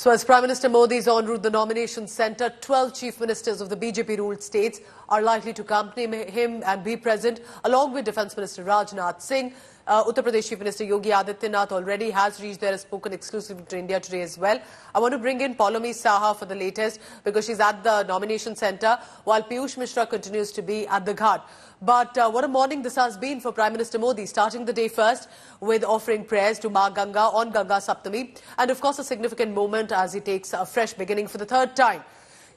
So as Prime Minister Modi is en route the nomination centre, 12 chief ministers of the BJP-ruled states are likely to accompany him and be present, along with Defence Minister Rajnath Singh. Uttar Pradesh Chief Minister Yogi Adityanath already has reached there, has spoken exclusively to India today as well. I want to bring in Poulomi Saha for the latest because she's at the nomination centre while Piyush Mishra continues to be at the Ghat. But what a morning this has been for Prime Minister Modi, starting the day first with offering prayers to Ma Ganga on Ganga Saptami, and of course a significant moment as he takes a fresh beginning for the third time.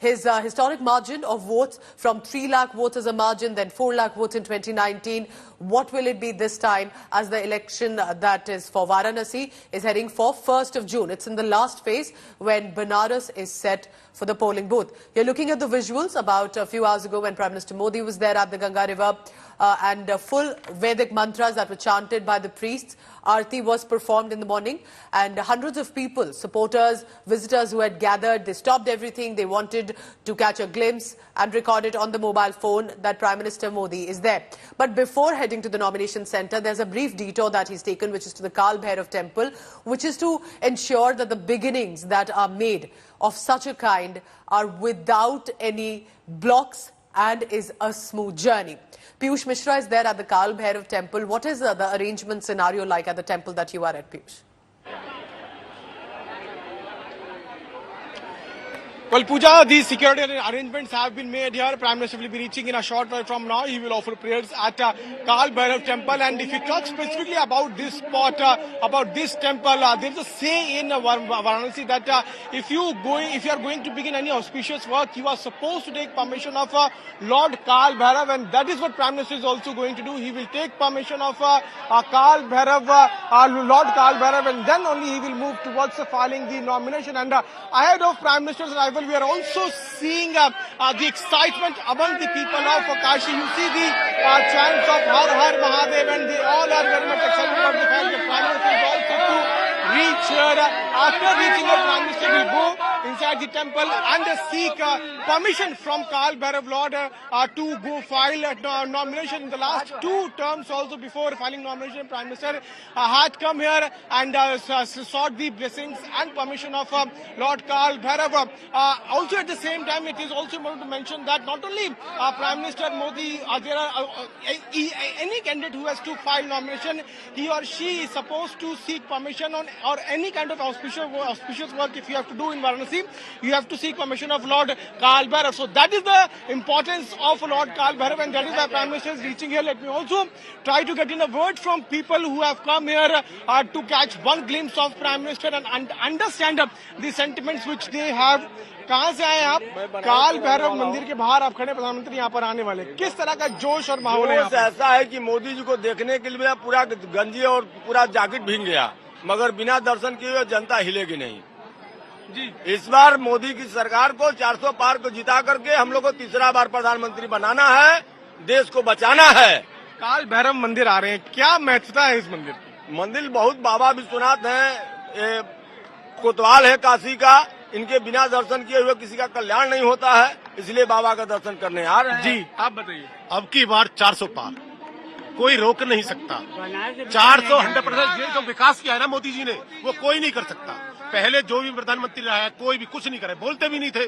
His historic margin of votes from 3 lakh votes as a margin, then 4 lakh votes in 2019. What will it be this time as the election that is for Varanasi is heading for 1st of June? It's in the last phase when Banaras is set for the polling booth. You're looking at the visuals about a few hours ago when Prime Minister Modi was there at the Ganga River and full Vedic mantras that were chanted by the priests. Aarti was performed in the morning and hundreds of people, supporters, visitors who had gathered, they stopped everything. They wanted to catch a glimpse and record it on the mobile phone that Prime Minister Modi is there. But before heading to the nomination centre, there's a brief detour that he's taken, which is to the Kal Bhairav temple, which is to ensure that the beginnings that are made of such a kind are without any blocks and is a smooth journey. Piyush Mishra is there at the Kal Bhairav temple. What is the arrangement scenario like at the temple that you are at, Piyush? Well, Pooja, these security arrangements have been made here. Prime Minister will be reaching in a short while from now. He will offer prayers at Kal Bhairav temple. And if you talk specifically about this spot, about this temple, there is a say in Varanasi that if you are going to begin any auspicious work, you are supposed to take permission of Lord Kal Bhairav, and that is what Prime Minister is also going to do. He will take permission of Kal Bhairav, Lord Kal Bhairav, and then only he will move towards filing the nomination. And ahead of Prime Minister's arrival, we are also seeing the excitement among the people of Kashi. You see the chants of Har Har Mahadev, and they all are very much excited about the fact that Prime Minister is also to reach here. After reaching here, Prime Minister will go inside the temple and seek permission from Kal Bhairav Lord to go file nomination. In the last 2 terms also, before filing nomination, Prime Minister had come here and sought the blessings and permission of Lord Kal Bhairav. Also at the same time, it is also important to mention that not only Prime Minister Modi, there are any candidate who has to file nomination, he or she is supposed to seek permission on or any kind of auspicious work. If you have to do in Varanasi, you have to seek permission of Lord Kal Bhairav. So that is the importance of Lord Kal Bhairav, and that is why Prime Minister is reaching here. Let me also try to get in a word from people who have come here to catch one glimpse of Prime Minister and understand the sentiments which they have. कहाँ से आए आप? काल भैरव मंदिर के बाहर आप खड़े, प्रधानमंत्री यहाँ पर आने वाले, किस तरह का जोश और माहौल है? ऐसा है कि मोदी जी को देखने के लिए पूरा गंजी और पूरा जैकेट भीग गया, मगर बिना दर्शन किए जनता हिलेगी नहीं जी। इस बार मोदी की सरकार को 400 पार को जिता करके हम लोग को तीसरा बार प्रधानमंत्री बनाना है, देश को बचाना है। काल भैरव मंदिर आ रहे हैं, क्या महत्वता है इस मंदिर की? मंदिर बहुत बाबा विश्वनाथ है, कोतवाल है काशी का, इनके बिना दर्शन किए हुए किसी का कल्याण नहीं होता है, इसलिए बाबा का दर्शन करने आ रहे हैं। जी, आप बताइए। अब की बार 400 पार कोई रोक नहीं सकता। 400 100% जो विकास किया है ना मोदी जी ने, वो कोई नहीं कर सकता। पहले जो भी प्रधानमंत्री रहा है, कोई भी कुछ नहीं करे, बोलते भी नहीं थे।